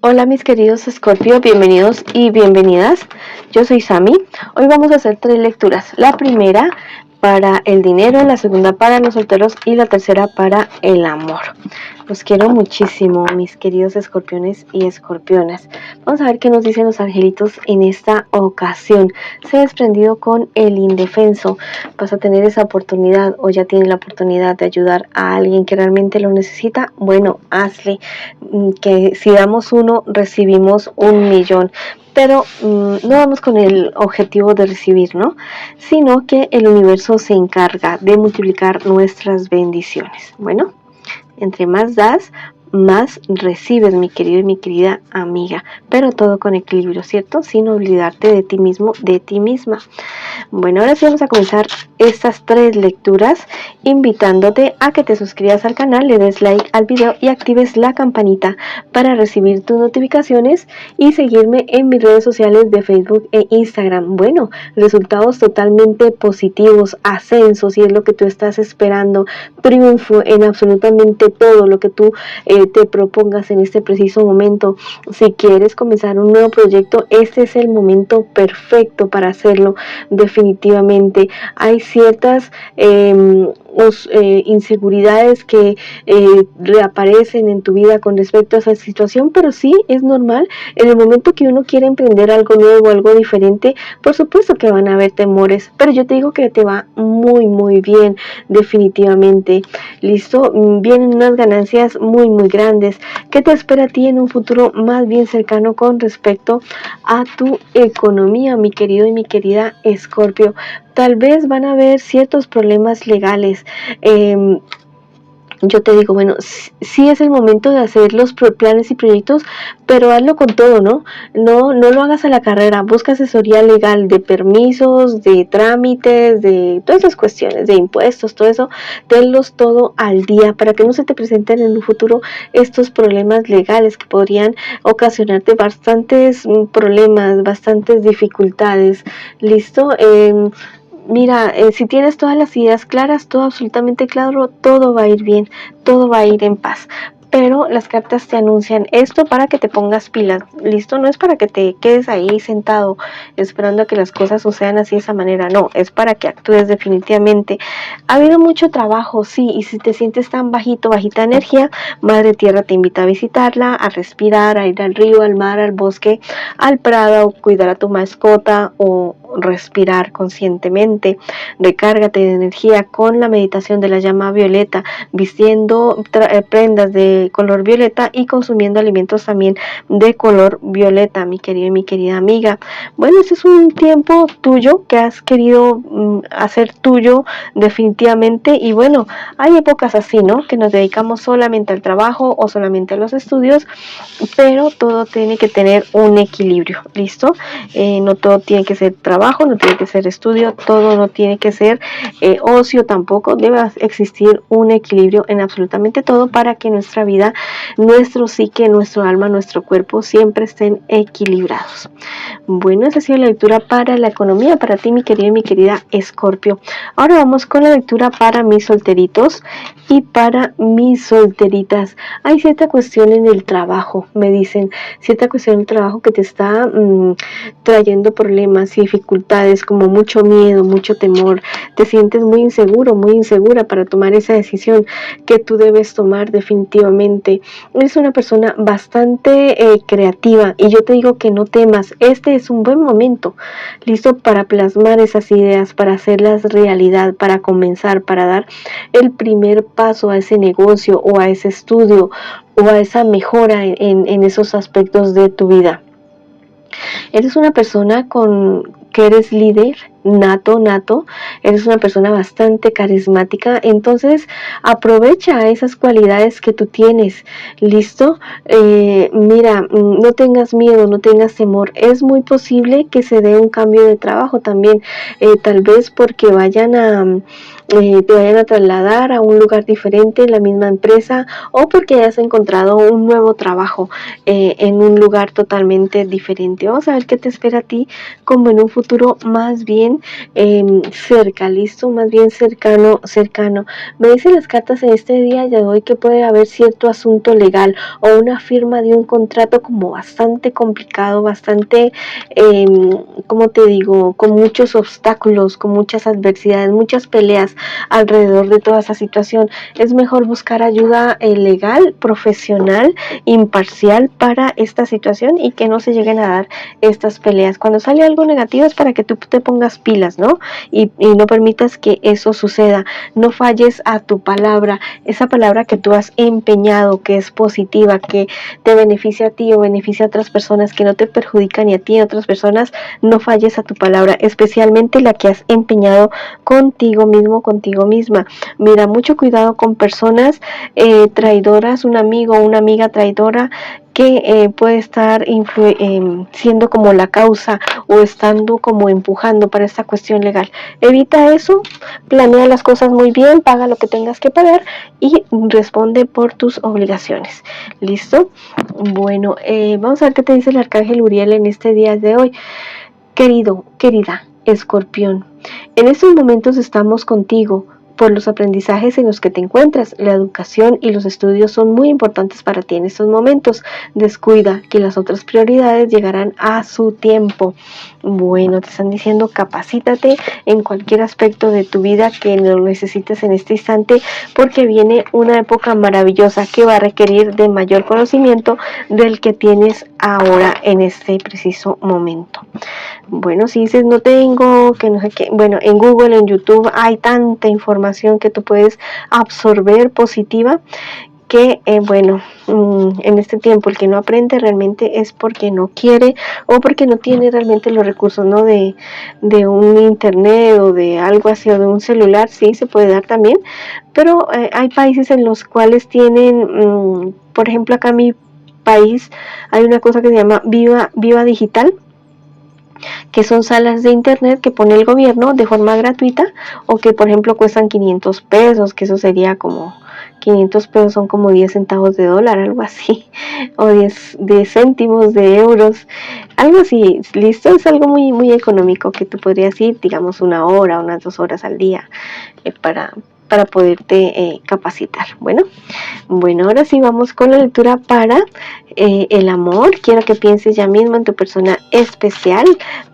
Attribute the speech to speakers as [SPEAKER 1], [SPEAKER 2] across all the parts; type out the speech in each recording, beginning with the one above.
[SPEAKER 1] Hola mis queridos Scorpio, bienvenidos y bienvenidas. Yo soy Sami. Hoy vamos a hacer 3 lecturas. La primera para el dinero, la segunda para los solteros y la tercera para el amor. Los quiero muchísimo, mis queridos escorpiones y escorpionas. Vamos a ver qué nos dicen los angelitos en esta ocasión. Se ha desprendido con el indefenso. Vas a tener esa oportunidad o ya tienes la oportunidad de ayudar a alguien que realmente lo necesita. Bueno, hazle. Que si damos uno, recibimos 1.000.000. Pero no vamos con el objetivo de recibir, ¿no? Sino que el universo se encarga de multiplicar nuestras bendiciones. Bueno, entre más das, más recibes, mi querido y mi querida amiga, pero todo con equilibrio, ¿cierto? Sin olvidarte de ti mismo, de ti misma. Bueno, ahora sí vamos a comenzar estas 3 lecturas, invitándote a que te suscribas al canal, le des like al video y actives la campanita para recibir tus notificaciones y seguirme en mis redes sociales de Facebook e Instagram. Bueno, resultados totalmente positivos, ascenso, si es lo que tú estás esperando, triunfo en absolutamente todo lo que tú te propongas en este preciso momento. Si quieres comenzar un nuevo proyecto, este es el momento perfecto para hacerlo. Definitivamente hay ciertas inseguridades que reaparecen en tu vida con respecto a esa situación, pero sí es normal. En el momento que uno quiere emprender algo nuevo, algo diferente, por supuesto que van a haber temores, pero yo te digo que te va muy bien, definitivamente. Listo, vienen unas ganancias muy grandes. ¿Qué te espera a ti en un futuro más bien cercano con respecto a tu economía, mi querido y mi querida Escorpio? Tal vez van a haber ciertos problemas legales. Yo te digo, bueno, sí es el momento de hacer los planes y proyectos, pero hazlo con todo, ¿no? No lo hagas a la carrera. Busca asesoría legal de permisos, de trámites, de todas esas cuestiones, de impuestos, todo eso. Tenlos todo al día para que no se te presenten en un futuro estos problemas legales que podrían ocasionarte bastantes problemas, bastantes dificultades. ¿Listo? Mira, si tienes todas las ideas claras, todo absolutamente claro, todo va a ir bien, todo va a ir en paz. Pero las cartas te anuncian esto para que te pongas pilas, ¿listo? No es para que te quedes ahí sentado esperando a que las cosas sucedan así de esa manera, no, es para que actúes definitivamente. Ha habido mucho trabajo, sí, y si te sientes tan bajita energía, Madre Tierra te invita a visitarla, a respirar, a ir al río, al mar, al bosque, al prado, cuidar a tu mascota o respirar conscientemente. Recárgate de energía con la meditación de la llama violeta, vistiendo prendas de color violeta y consumiendo alimentos también de color violeta, mi querido y mi querida amiga. Bueno, este es un tiempo tuyo que has querido hacer tuyo definitivamente, y bueno, hay épocas así, ¿no? Que nos dedicamos solamente al trabajo o solamente a los estudios, pero todo tiene que tener un equilibrio, ¿listo? No todo tiene que ser trabajo, no tiene que ser estudio, todo no tiene que ser ocio tampoco. Debe existir un equilibrio en absolutamente todo para que nuestra vida, nuestro psique, nuestro alma, nuestro cuerpo siempre estén equilibrados. Bueno, esa ha sido la lectura para la economía, para ti, mi querido y mi querida Escorpio. Ahora vamos con la lectura para mis solteritos y para mis solteritas. Hay cierta cuestión en el trabajo, me dicen, cierta cuestión en el trabajo que te está trayendo problemas y dificultades, como mucho miedo, mucho temor. Te sientes muy inseguro, muy insegura para tomar esa decisión que tú debes tomar definitivamente. Eres una persona bastante creativa, y yo te digo que no temas. Este es un buen momento, listo, para plasmar esas ideas, para hacerlas realidad, para comenzar, para dar el primer paso a ese negocio o a ese estudio o a esa mejora en esos aspectos de tu vida. Eres una persona que eres líder nato, eres una persona bastante carismática, entonces aprovecha esas cualidades que tú tienes, ¿listo? Mira, no tengas miedo, no tengas temor. Es muy posible que se dé un cambio de trabajo también, tal vez porque te vayan a trasladar a un lugar diferente en la misma empresa, o porque hayas encontrado un nuevo trabajo en un lugar totalmente diferente. Vamos a ver qué te espera a ti como en un futuro más bien bien cerca, listo, más bien cercano. Me dicen las cartas en este día de hoy que puede haber cierto asunto legal o una firma de un contrato como bastante complicado, bastante, como te digo, con muchos obstáculos, con muchas adversidades, muchas peleas alrededor de toda esa situación. Es mejor buscar ayuda legal, profesional, imparcial para esta situación y que no se lleguen a dar estas peleas. Cuando sale algo negativo es para que tú te pongas pilas, ¿no? Y no permitas que eso suceda. No falles a tu palabra, esa palabra que tú has empeñado, que es positiva, que te beneficia a ti o beneficia a otras personas, que no te perjudica ni a ti ni a otras personas. No falles a tu palabra, especialmente la que has empeñado contigo mismo, contigo misma. Mira, mucho cuidado con personas traidoras, un amigo o una amiga traidora que puede estar siendo como la causa o estando como empujando para esta cuestión legal. Evita eso, planea las cosas muy bien, paga lo que tengas que pagar y responde por tus obligaciones. ¿Listo? Bueno, vamos a ver qué te dice el arcángel Uriel en este día de hoy. Querido, querida, Escorpión, en estos momentos estamos contigo por los aprendizajes en los que te encuentras. La educación y los estudios son muy importantes para ti en estos momentos. Descuida que las otras prioridades llegarán a su tiempo. Bueno, te están diciendo capacítate en cualquier aspecto de tu vida que lo necesites en este instante, porque viene una época maravillosa que va a requerir de mayor conocimiento del que tienes ahora en este preciso momento. Bueno, si dices no tengo, que no sé qué, bueno, en Google, en YouTube hay tanta información que tú puedes absorber positiva que, bueno, en este tiempo el que no aprende realmente es porque no quiere o porque no tiene realmente los recursos, ¿no? De un internet o de algo así o de un celular, sí, se puede dar también, pero hay países en los cuales tienen, por ejemplo, acá en mi país hay una cosa que se llama Viva Digital, que son salas de internet que pone el gobierno de forma gratuita o que por ejemplo cuestan 500 pesos, que eso sería como 500 pesos son como 10 centavos de dólar, algo así, o 10 céntimos de euros, algo así, listo, es algo muy, muy económico que tú podrías ir, digamos, 1 hora, unas 2 horas al día para poderte capacitar. Bueno, ahora sí vamos con la lectura para el amor. Quiero que pienses ya mismo en tu persona especial.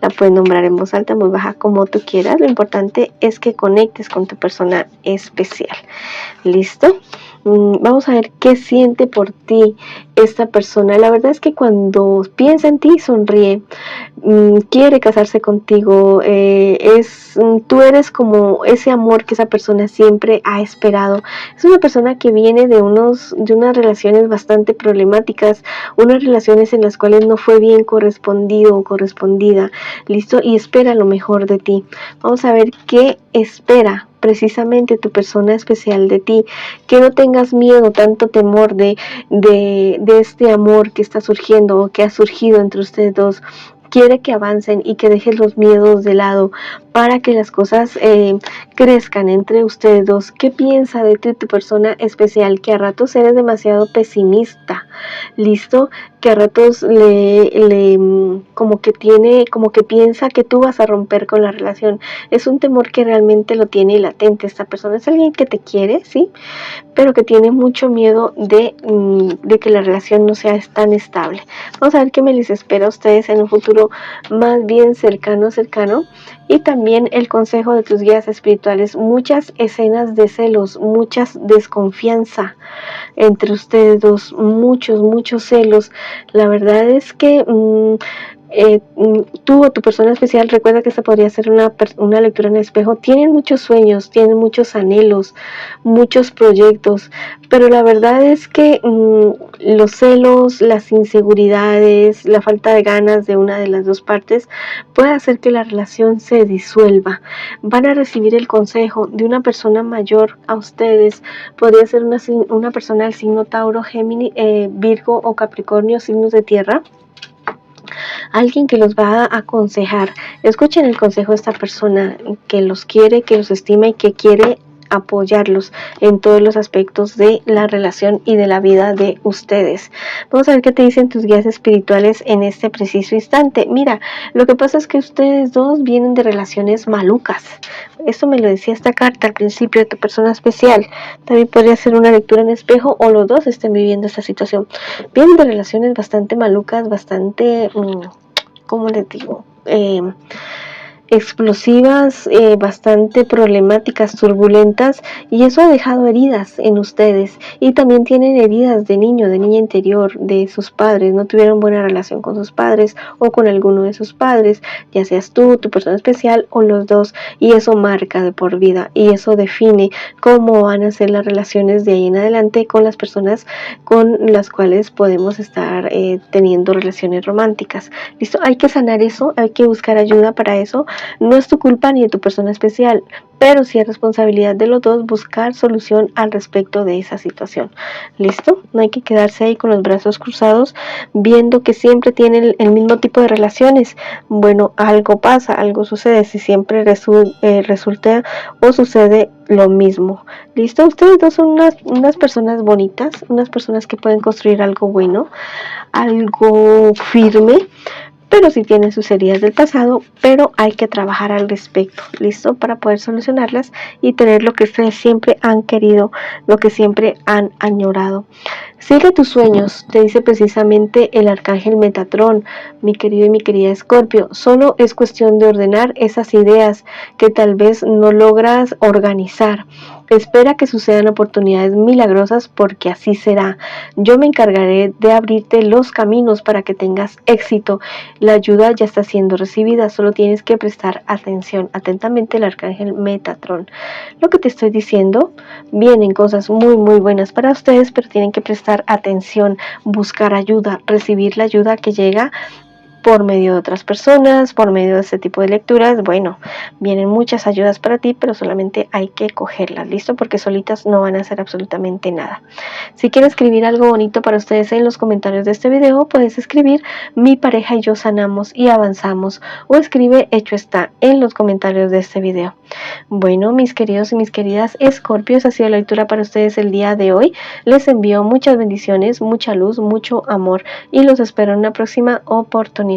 [SPEAKER 1] La puedes nombrar en voz alta, muy baja, como tú quieras. Lo importante es que conectes con tu persona especial. ¿Listo? Vamos a ver qué siente por ti esta persona. La verdad es que cuando piensa en ti, sonríe. Quiere casarse contigo. Tú eres como ese amor que esa persona siempre ha esperado. Es una persona que viene de unas relaciones bastante problemáticas, unas relaciones en las cuales no fue bien correspondido o correspondida, listo, y espera lo mejor de ti. Vamos a ver qué espera precisamente tu persona especial de ti, que no tengas miedo, tanto temor de este amor que está surgiendo o que ha surgido entre ustedes dos. Quiere que avancen y que dejes los miedos de lado para que las cosas crezcan entre ustedes dos. ¿Qué piensa de ti tu persona especial? Que a ratos eres demasiado pesimista, ¿listo? Que a ratos como que piensa que tú vas a romper con la relación. Es un temor que realmente lo tiene latente esta persona. Es alguien que te quiere, ¿sí? Pero que tiene mucho miedo de que la relación no sea tan estable. Vamos a ver qué me les espera a ustedes en un futuro más bien cercano. Y también el consejo de tus guías espirituales. Muchas escenas de celos, muchas desconfianza entre ustedes dos, muchos celos. La verdad es que tú o tu persona especial, recuerda que esta podría ser una lectura en el espejo, tienen muchos sueños, tienen muchos anhelos, muchos proyectos, pero la verdad es que los celos, las inseguridades, la falta de ganas de una de las dos partes puede hacer que la relación se disuelva. Van a recibir el consejo de una persona mayor a ustedes, podría ser una persona del signo Tauro, Géminis, Virgo o Capricornio, signos de tierra. Alguien que los va a aconsejar. Escuchen el consejo de esta persona que los quiere, que los estima y que quiere apoyarlos en todos los aspectos de la relación y de la vida de ustedes. Vamos a ver qué te dicen tus guías espirituales en este preciso instante. Mira, lo que pasa es que ustedes dos vienen de relaciones malucas. Eso me lo decía esta carta al principio de tu persona especial. También podría ser una lectura en espejo o los dos estén viviendo esta situación. Vienen de relaciones bastante malucas, bastante, ¿cómo les digo? Explosivas, bastante problemáticas, turbulentas, y eso ha dejado heridas en ustedes, y también tienen heridas de niño, de niña interior, de sus padres, no tuvieron buena relación con sus padres o con alguno de sus padres, ya seas tú, tu persona especial o los dos, y eso marca de por vida, y eso define cómo van a ser las relaciones de ahí en adelante con las personas con las cuales podemos estar teniendo relaciones románticas. ¿Listo? Hay que sanar eso, hay que buscar ayuda para eso. No es tu culpa ni de tu persona especial, pero sí es responsabilidad de los dos buscar solución al respecto de esa situación. ¿Listo? No hay que quedarse ahí con los brazos cruzados viendo que siempre tienen el mismo tipo de relaciones. Bueno, algo pasa, algo sucede, si siempre resulta o sucede lo mismo. ¿Listo? Ustedes dos son unas personas bonitas, unas personas que pueden construir algo bueno, algo firme, pero sí tienen sus heridas del pasado, pero hay que trabajar al respecto, ¿listo? Para poder solucionarlas y tener lo que ustedes siempre han querido, lo que siempre han añorado. Sigue tus sueños, te dice precisamente el arcángel Metatrón, mi querido y mi querida Escorpio. Solo es cuestión de ordenar esas ideas que tal vez no logras organizar. Espera que sucedan oportunidades milagrosas porque así será. Yo me encargaré de abrirte los caminos para que tengas éxito. La ayuda ya está siendo recibida, solo tienes que prestar atención. Atentamente, el arcángel Metatrón. Lo que te estoy diciendo, vienen cosas muy muy buenas para ustedes, pero tienen que prestar atención, buscar ayuda, recibir la ayuda que llega por medio de otras personas, por medio de este tipo de lecturas. Bueno, vienen muchas ayudas para ti, pero solamente hay que cogerlas, ¿listo? Porque solitas no van a hacer absolutamente nada. Si quieres escribir algo bonito para ustedes en los comentarios de este video, puedes escribir: mi pareja y yo sanamos y avanzamos, o escribe: hecho está, en los comentarios de este video. Bueno, mis queridos y mis queridas Escorpios, ha sido la lectura para ustedes el día de hoy. Les envío muchas bendiciones, mucha luz, mucho amor, y los espero en una próxima oportunidad.